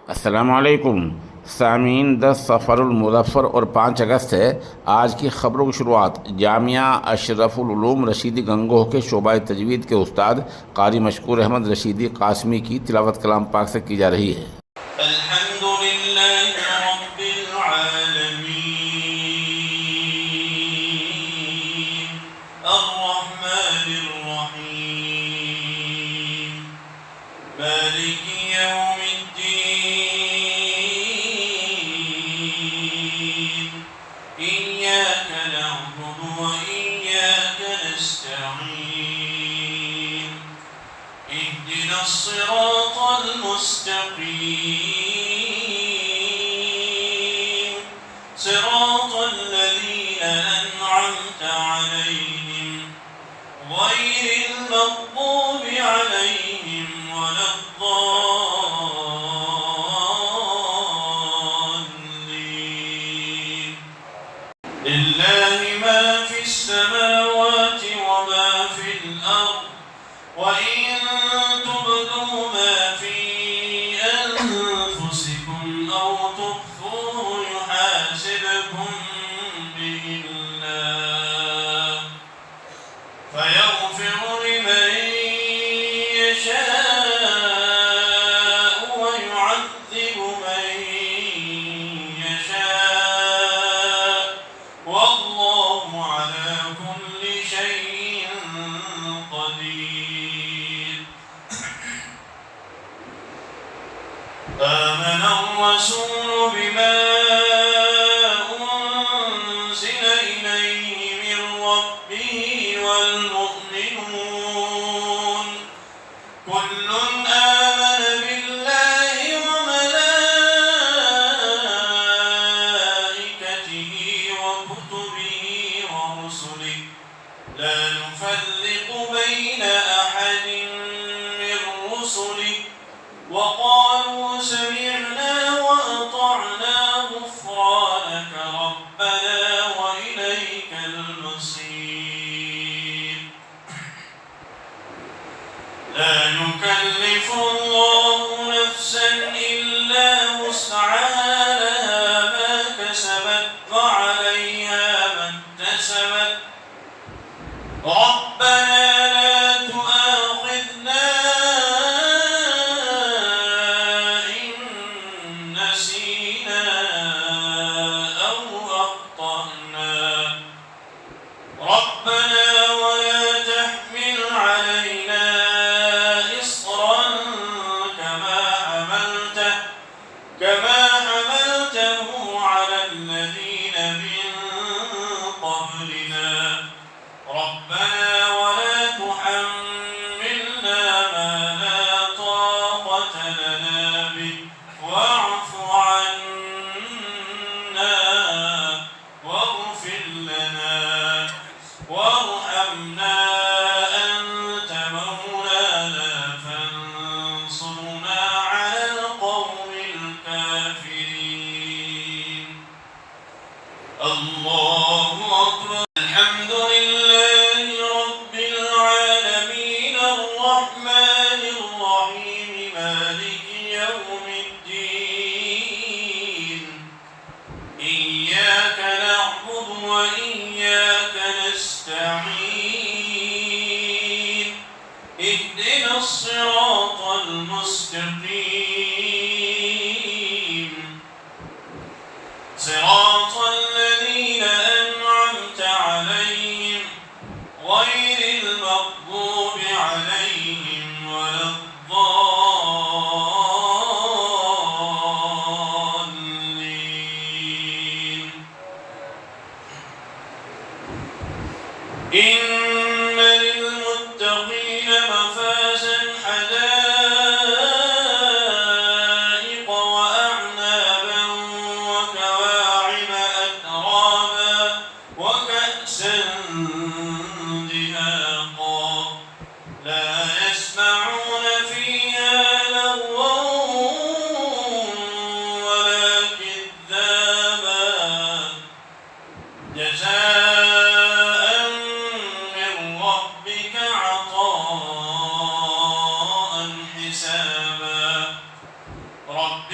अस्सलामुअलैकुम सामीन। 10 सफ़रुल मुज़फ़्फ़र और 5 अगस्त है। आज की ख़बरों की शुरुआत जामिया अशरफुल उलूम रशीदी गंगोह के शोबा तजवीद के उस्ताद कारी मशकूर अहमद रशीदी कासमी की तिलावत कलाम पाक से की जा रही है। الصراط المستقيم صراط الذين أنعمت عليهم غير المغضوب عليهم ولا الضالين. لله ما في السماوات وما في الأرض وإن تبدوا ما في أنفسكم أو تخفوه يحاسبكم به الله فيغفر لمن يشاء ويعذب من يشاء والله على كل شيء قدير. آمن الرسول بما أنزل إليه من ربه والمؤمنون كل آمن بالله وملائكته وكتبه ورسله لا نفرق بين أحد من رسله وقالوا سمعنا وأطعنا غفرانك ربنا وإليك المصير. لا يكلف الله نفسا إلا وسعها لها ما كسبت وعليها ما اكتسبت ربنا لا تؤاخذنا إن نسينا أو أخطأنا ربنا ولا تحمل علينا إصرا كما حملته على الذين من قبلنا ربنا ولا تحملنا ما لا طاقة لنا به واعف عنا واغفر لنا وارحمنا أنت مولانا فانصرنا على القوم الكافرين. الله أكبر. الحمد لله رب العالمين الرحمن الرحيم مالك يوم الدين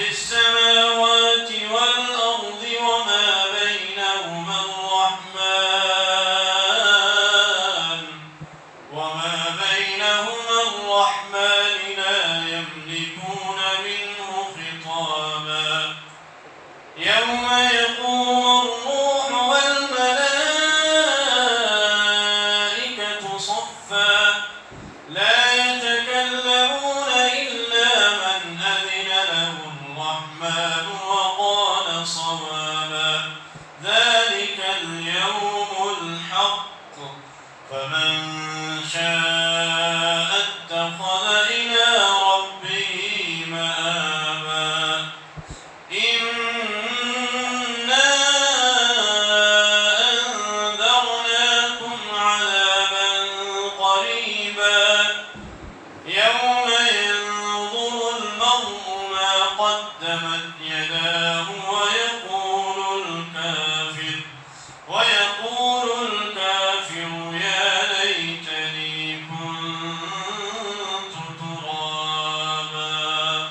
السماوات والأرض وما بينهما الرحمن لا يملكون منه خطابا يوم يقوم الروح والملائكة صفا لا يتكلمون إلا من أذن له الرحمن وقال صوابا ذلك اليوم الحق فمن شاء اتخذ إلى ربه مآبا إنا أنذرناكم عذابا قريبا يوم ينظر المرء ما قدمت يداه ويقول الكافر يا ليتني كنت ترابا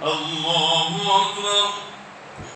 الله أكبر